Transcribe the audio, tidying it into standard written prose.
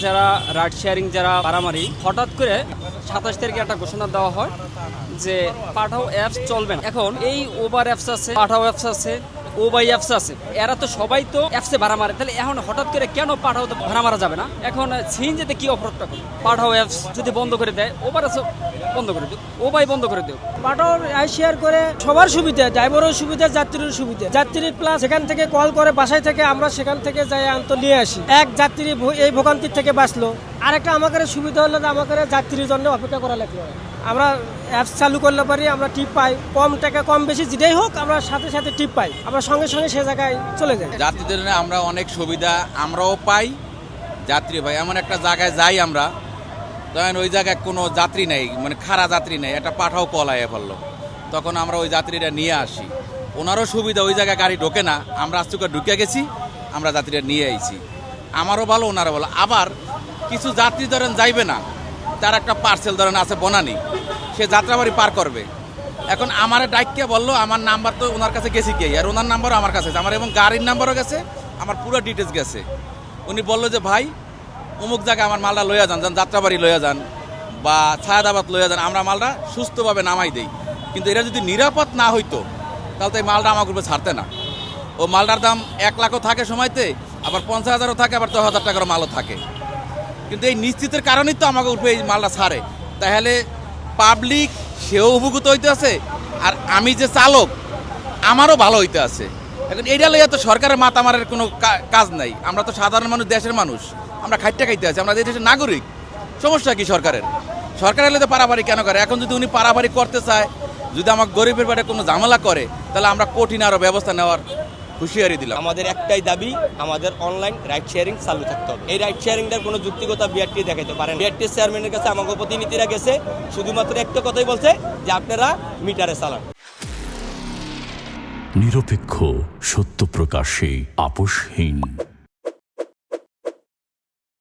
যারা ride sharing যারা মারামারি, হঠাৎ করে 27 তারিখে একটা ঘোষণা দেওয়া হয় যে পাঠাও অ্যাপস চলবে না। এখন এই উবার অ্যাপস আছে, পাঠাও অ্যাপস আছে, ওবাই অ্যাপস আছে, এরা তো সবাই তো অ্যাপসে ভাড়া মারে, তাহলে এখন হঠাৎ করে কেন পাঠাও তো ভাড়া মারা যাবে না? এখন সিএনজিতে কি অফারটা করবে? পাঠাও অ্যাপস যদি বন্ধ করে দেয়, ওবার আছে বন্ধ করে দিও, ওবাই বন্ধ করে দিও। পাঠাও শেয়ার করে সবার সুবিধা, ড্রাইভারেরও সুবিধা, যাত্রীর সুবিধা। যাত্রী প্লাস সেখান থেকে কল করে বাসায় থেকে আমরা সেখান থেকে যাই আনতে নিয়ে আসি। এক যাত্রী এই ভোগান্তির থেকে বাঁচলো। আরেকটা আমাদের সুবিধা হলো যে আমাদের যাত্রীর জন্য অপেক্ষা করা লাগলো। আমরা অ্যাপস চালু করলে পারি, আমরা টিপ পাই, কম টাকা কম বেশি যেটাই হোক আমরা সাথে সাথে টিপ পাই, আমরা সঙ্গে সঙ্গে সে জায়গায় চলে যাই। যাত্রীদের জন্য আমরা অনেক সুবিধা আমরাও পাই, যাত্রী ভাই এমন একটা জায়গায় যাই আমরা, তখন ওই জায়গায় কোনো যাত্রী নেই, মানে খারাপ যাত্রী নেই, একটা পাঠাও কল আয়া পড়লো, তখন আমরা ওই যাত্রীরা নিয়ে আসি। ওনারও সুবিধা, ওই জায়গায় গাড়ি ঢোকে না, আমরা আজ থেকে ঢুকে গেছি, আমরা যাত্রীরা নিয়ে আইছি, আমারও ভালো ওনারও ভালো। আবার কিছু যাত্রী ধরেন যাইবে না, তার একটা পার্সেল ধরেন আছে বনানি, সে যাত্রাবাড়ি পার করবে। এখন আমার ডাইককে বললো, আমার নাম্বার তো ওনার কাছে গেছি কে, আর ওনার নাম্বারও আমার কাছে আছে, আমার এবং গাড়ির নাম্বারও গেছে, আমার পুরো ডিটেলস গেছে। উনি বললো যে ভাই অমুক জায়গায় আমার মালটা লইয়া যান, যাত্রাবাড়ি লইয়া যান বা ছায়াদাবাদ লইয়া যান, আমরা মালটা সুস্থভাবে নামাই দেই। কিন্তু এটা যদি নিরাপদ না হইতো তাহলে তো এই মালটা আমার গ্রুপে ছাড়তে না। ও মালটার দাম 1 লাখও থাকে সময়তে, আবার 50,000ও থাকে, আবার 10,000 টাকারও মালও থাকে। কিন্তু এই নিশ্চিতের কারণেই তো আমাকে গ্রুপে এই মালটা ছাড়ে। তাহলে পাবলিক সেও উপভোগ হইতে আছে, আর আমি যে চালক আমারও ভালো হইতে আছে। এখন এইটা লইয়া তো সরকারের মাথা মারার কোনো কাজ নাই। আমরা তো সাধারণ মানুষ, দেশের মানুষ, আমরা খাইতে খাইতে আছি, আমরা দেশের নাগরিক। সমস্যা কি সরকারের? সরকার এলে তো পারাবাড়ি কেন করে? এখন যদি উনি পারাবাড়ি করতে চায়, যদি আমার গরিবের পেটে কোনো ঝামেলা করে, তাহলে আমরা কঠিন আরও ব্যবস্থা নেওয়ার হুঁশিয়ারি দিলাম। আমাদের একটাই দাবি, আমাদের অনলাইন রাইড শেয়ারিং চালু থাকতে হবে। এই রাইড শেয়ারিংটার কোনো যুক্তিগতা বিআরটি দেখাইতে পারেন। বিআরটি চেয়ারম্যানের কাছে আমাকে প্রতিনিধিরা গেছে, শুধুমাত্র একটা কথাই বলছে যে আপনারা মিটারে চালান। নিরপেক্ষ, সত্য প্রকাশে আপোষহীন।